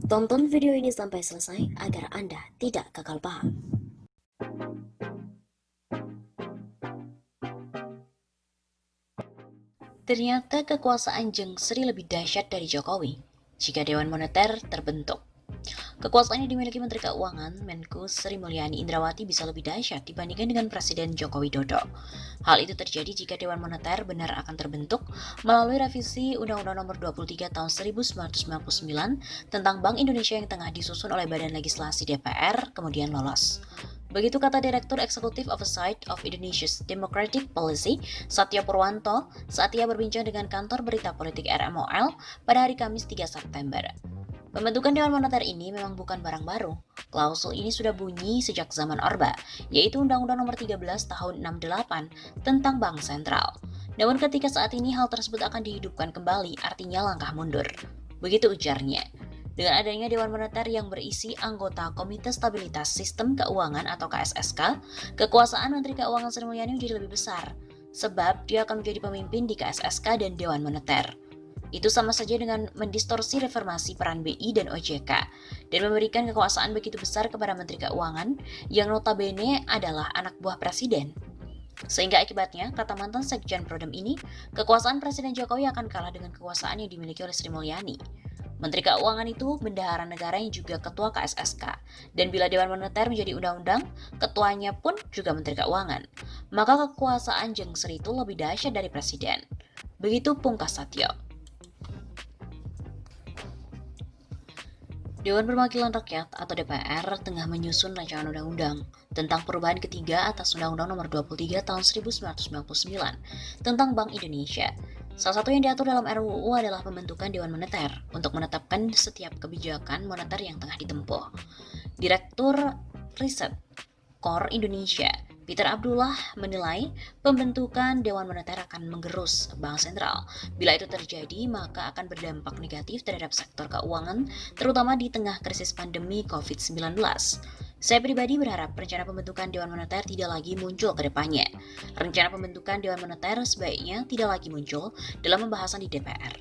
Tonton video ini sampai selesai agar Anda tidak gagal paham. Ternyata kekuasaan Jeng Sri lebih dahsyat dari Jokowi jika Dewan Moneter terbentuk. Kekuasaan yang dimiliki Menteri Keuangan Menku Sri Mulyani Indrawati bisa lebih dahsyat dibandingkan dengan Presiden Joko Widodo. Hal itu terjadi jika Dewan Moneter benar akan terbentuk melalui revisi Undang-Undang Nomor 23 Tahun 1999 tentang Bank Indonesia yang tengah disusun oleh Badan Legislasi DPR kemudian lolos. Begitu kata Direktur Eksekutif Oversight of Indonesia's Democratic Policy, Satya Purwanto, saat ia berbincang dengan kantor berita politik RMOL pada hari Kamis 3 September. Pembentukan Dewan Moneter ini memang bukan barang baru. Klausul ini sudah bunyi sejak zaman Orba, yaitu Undang-Undang Nomor 13 Tahun 68 tentang Bank Sentral. Namun ketika saat ini hal tersebut akan dihidupkan kembali, artinya langkah mundur. Begitu ujarnya. Dengan adanya Dewan Moneter yang berisi anggota Komite Stabilitas Sistem Keuangan atau KSSK, kekuasaan Menteri Keuangan Sri Mulyani menjadi lebih besar, sebab dia akan menjadi pemimpin di KSSK dan Dewan Moneter. Itu sama saja dengan mendistorsi reformasi peran BI dan OJK, dan memberikan kekuasaan begitu besar kepada Menteri Keuangan yang notabene adalah anak buah Presiden. Sehingga akibatnya, kata mantan Sekjen Prodem ini, kekuasaan Presiden Jokowi akan kalah dengan kekuasaan yang dimiliki oleh Sri Mulyani. Menteri Keuangan itu bendahara negara yang juga ketua KSSK, dan bila Dewan Moneter menjadi undang-undang, ketuanya pun juga Menteri Keuangan. Maka kekuasaan Jeng Sri itu lebih dahsyat dari Presiden. Begitu pungkas Satyo. Dewan Perwakilan Rakyat atau DPR tengah menyusun rancangan undang-undang tentang perubahan ketiga atas Undang-Undang Nomor 23 Tahun 1999 tentang Bank Indonesia. Salah satu yang diatur dalam RUU adalah pembentukan Dewan Moneter untuk menetapkan setiap kebijakan moneter yang tengah ditempuh. Direktur Riset Kor Indonesia, Peter Abdullah menilai pembentukan Dewan Moneter akan menggerus Bank Sentral. Bila itu terjadi, maka akan berdampak negatif terhadap sektor keuangan, terutama di tengah krisis pandemi COVID-19. Saya pribadi berharap rencana pembentukan Dewan Moneter tidak lagi muncul ke depannya. Rencana pembentukan Dewan Moneter sebaiknya tidak lagi muncul dalam pembahasan di DPR.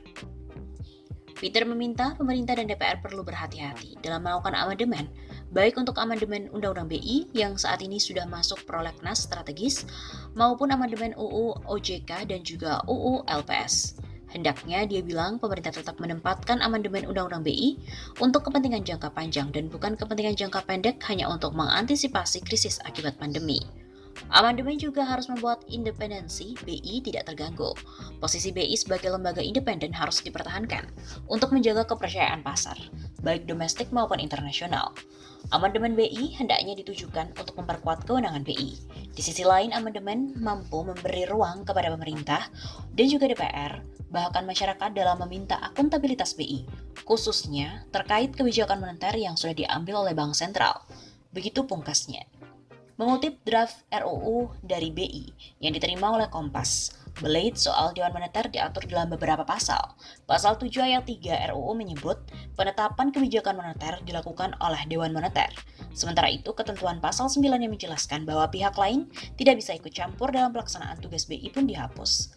Peter meminta pemerintah dan DPR perlu berhati-hati dalam melakukan amandemen, baik untuk amandemen Undang-Undang BI yang saat ini sudah masuk prolegnas strategis, maupun amandemen UU OJK dan juga UU LPS. Hendaknya dia bilang pemerintah tetap menempatkan amandemen Undang-Undang BI untuk kepentingan jangka panjang dan bukan kepentingan jangka pendek hanya untuk mengantisipasi krisis akibat pandemi. Amandemen juga harus membuat independensi BI tidak terganggu. Posisi BI sebagai lembaga independen harus dipertahankan untuk menjaga kepercayaan pasar, baik domestik maupun internasional. Amandemen BI hendaknya ditujukan untuk memperkuat kewenangan BI. Di sisi lain, amandemen mampu memberi ruang kepada pemerintah dan juga DPR, bahkan masyarakat dalam meminta akuntabilitas BI, khususnya terkait kebijakan moneter yang sudah diambil oleh Bank Sentral. Begitu pungkasnya. Mengutip draft RUU dari BI yang diterima oleh Kompas, belit soal Dewan Moneter diatur dalam beberapa pasal. Pasal 7 ayat 3 RUU menyebut penetapan kebijakan moneter dilakukan oleh Dewan Moneter. Sementara itu, ketentuan pasal 9 yang menjelaskan bahwa pihak lain tidak bisa ikut campur dalam pelaksanaan tugas BI pun dihapus.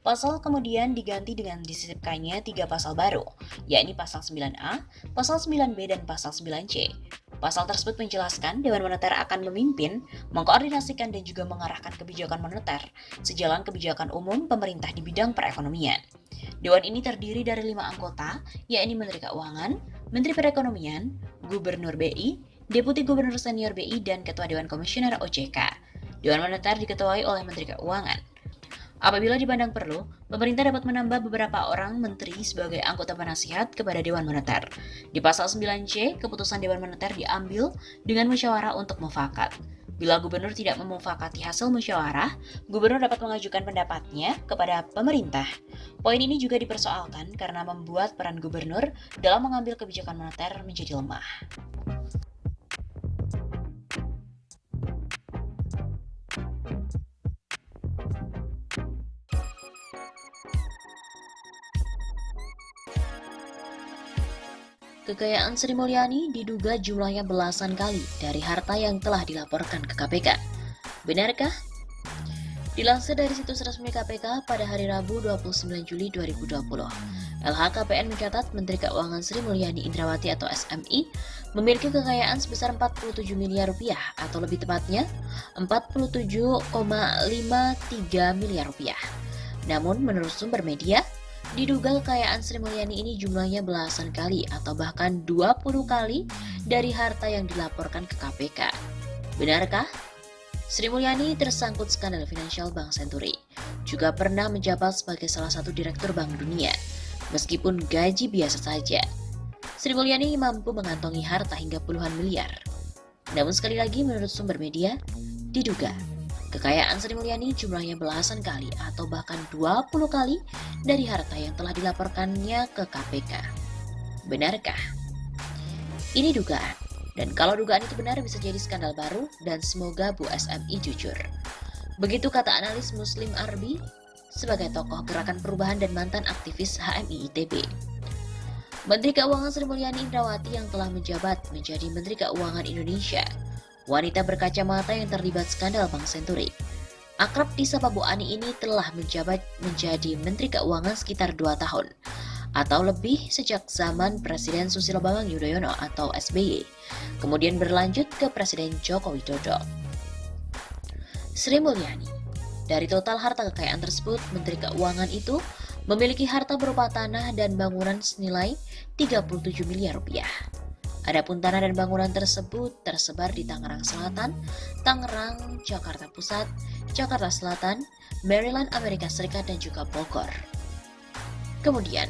Pasal kemudian diganti dengan disisipkannya 3 pasal baru, yakni pasal 9A, pasal 9B, dan pasal 9C. Pasal tersebut menjelaskan Dewan Moneter akan memimpin, mengkoordinasikan dan juga mengarahkan kebijakan moneter sejalan kebijakan umum pemerintah di bidang perekonomian. Dewan ini terdiri dari 5 anggota, yakni Menteri Keuangan, Menteri Perekonomian, Gubernur BI, Deputi Gubernur Senior BI, dan Ketua Dewan Komisioner OJK. Dewan Moneter diketuai oleh Menteri Keuangan. Apabila dipandang perlu, pemerintah dapat menambah beberapa orang menteri sebagai anggota penasihat kepada Dewan Moneter. Di pasal 9C, keputusan Dewan Moneter diambil dengan musyawarah untuk mufakat. Bila gubernur tidak memufakati hasil musyawarah, gubernur dapat mengajukan pendapatnya kepada pemerintah. Poin ini juga dipersoalkan karena membuat peran gubernur dalam mengambil kebijakan moneter menjadi lemah. Kekayaan Sri Mulyani diduga jumlahnya belasan kali dari harta yang telah dilaporkan ke KPK. Benarkah? Dilansir dari situs resmi KPK pada hari Rabu 29 Juli 2020, LHKPN mencatat Menteri Keuangan Sri Mulyani Indrawati atau SMI memiliki kekayaan sebesar 47 miliar rupiah atau lebih tepatnya 47,53 miliar rupiah. Namun menurut sumber media, diduga kekayaan Sri Mulyani ini jumlahnya belasan kali atau bahkan 20 kali dari harta yang dilaporkan ke KPK. Benarkah? Sri Mulyani tersangkut skandal finansial Bank Senturi, juga pernah menjabat sebagai salah satu direktur Bank Dunia. Meskipun gaji biasa saja, Sri Mulyani mampu mengantongi harta hingga puluhan miliar. Namun sekali lagi menurut sumber media, diduga kekayaan Sri Mulyani jumlahnya belasan kali atau bahkan 20 kali dari harta yang telah dilaporkannya ke KPK. Benarkah? Ini dugaan, dan kalau dugaan itu benar bisa jadi skandal baru dan semoga Bu SMI jujur. Begitu kata analis Muslim Arbi sebagai tokoh gerakan perubahan dan mantan aktivis HMI ITB. Menteri Keuangan Sri Mulyani Indrawati yang telah menjabat menjadi Menteri Keuangan Indonesia, wanita berkacamata yang terlibat skandal Bank Senturi. Akrab disapa Bu Ani ini telah menjabat menjadi Menteri Keuangan sekitar 2 tahun, atau lebih sejak zaman Presiden Susilo Bambang Yudhoyono atau SBY, kemudian berlanjut ke Presiden Joko Widodo. Sri Mulyani, dari total harta kekayaan tersebut, Menteri Keuangan itu memiliki harta berupa tanah dan bangunan senilai 37 miliar rupiah. Adapun tanah dan bangunan tersebut tersebar di Tangerang Selatan, Tangerang, Jakarta Pusat, Jakarta Selatan, Maryland, Amerika Serikat, dan juga Bogor. Kemudian,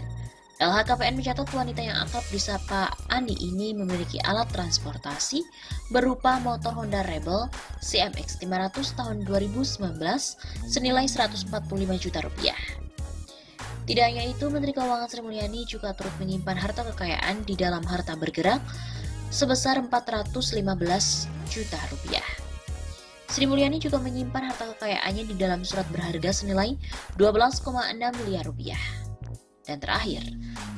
LHKPN mencatat wanita yang akrab disapa Ani ini memiliki alat transportasi berupa motor Honda Rebel CMX 500 tahun 2019 senilai 145 juta rupiah. Tidak hanya itu, Menteri Keuangan Sri Mulyani juga turut menyimpan harta kekayaan di dalam harta bergerak sebesar 415 juta rupiah. Sri Mulyani juga menyimpan harta kekayaannya di dalam surat berharga senilai 12,6 miliar rupiah. Dan terakhir,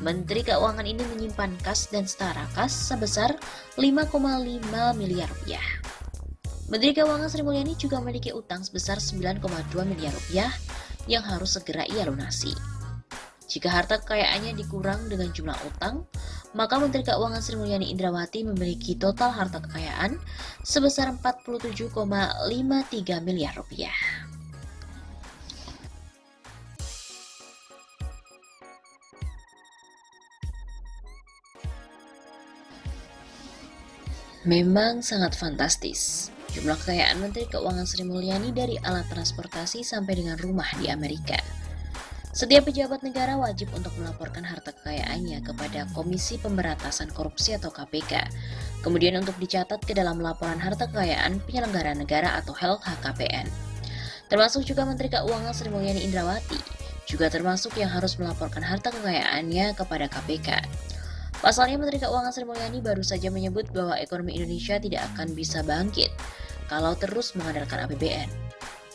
Menteri Keuangan ini menyimpan kas dan setara kas sebesar 5,5 miliar rupiah. Menteri Keuangan Sri Mulyani juga memiliki utang sebesar 9,2 miliar rupiah yang harus segera ia lunasi. Jika harta kekayaannya dikurang dengan jumlah utang, maka Menteri Keuangan Sri Mulyani Indrawati memiliki total harta kekayaan sebesar 47,53 miliar rupiah. Memang sangat fantastis. Jumlah kekayaan Menteri Keuangan Sri Mulyani dari alat transportasi sampai dengan rumah di Amerika. Setiap pejabat negara wajib untuk melaporkan harta kekayaannya kepada Komisi Pemberantasan Korupsi atau KPK. Kemudian untuk dicatat ke dalam laporan harta kekayaan penyelenggara negara atau LHKPN. Termasuk juga Menteri Keuangan Sri Mulyani Indrawati, juga termasuk yang harus melaporkan harta kekayaannya kepada KPK. Pasalnya Menteri Keuangan Sri Mulyani baru saja menyebut bahwa ekonomi Indonesia tidak akan bisa bangkit kalau terus mengandalkan APBN.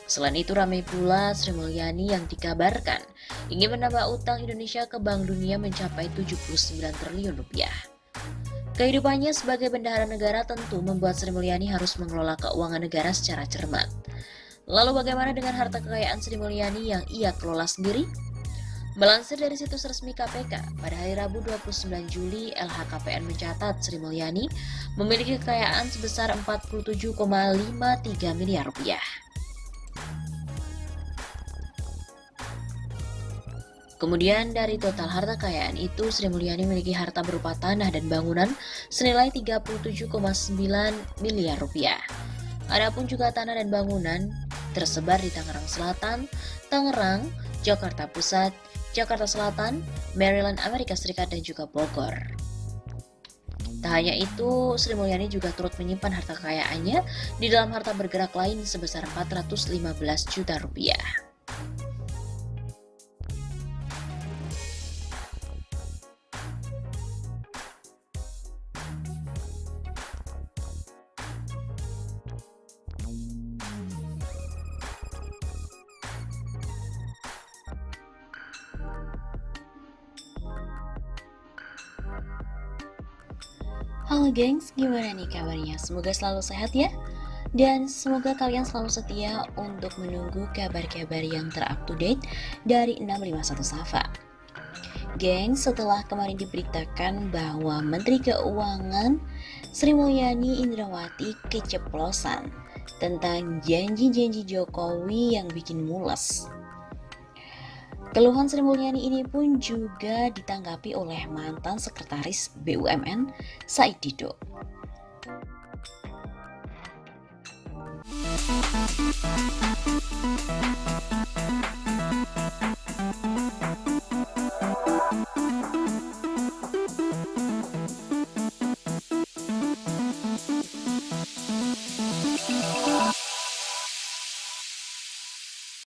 Selain itu ramai pula Sri Mulyani yang dikabarkan ingin menambah utang Indonesia ke Bank Dunia mencapai 79 triliun rupiah. Kehidupannya sebagai bendahara negara tentu membuat Sri Mulyani harus mengelola keuangan negara secara cermat. Lalu bagaimana dengan harta kekayaan Sri Mulyani yang ia kelola sendiri? Melansir dari situs resmi KPK, pada hari Rabu 29 Juli, LHKPN mencatat Sri Mulyani memiliki kekayaan sebesar 47,53 miliar rupiah. Kemudian dari total harta kekayaan itu, Sri Mulyani memiliki harta berupa tanah dan bangunan senilai 37,9 miliar rupiah. Adapun juga tanah dan bangunan tersebar di Tangerang Selatan, Tangerang, Jakarta Pusat, Jakarta Selatan, Maryland, Amerika Serikat, dan juga Bogor. Tak hanya itu, Sri Mulyani juga turut menyimpan harta kekayaannya di dalam harta bergerak lain sebesar 415 juta rupiah. Halo gengs, gimana nih kabarnya? Semoga selalu sehat ya. Dan semoga kalian selalu setia untuk menunggu kabar-kabar yang ter-up-to-date dari 651 Safa. Geng, setelah kemarin diberitakan bahwa Menteri Keuangan Sri Mulyani Indrawati keceplosan tentang janji-janji Jokowi yang bikin mules. Keluhan Sri Mulyani ini pun juga ditanggapi oleh mantan Sekretaris BUMN Said Didu.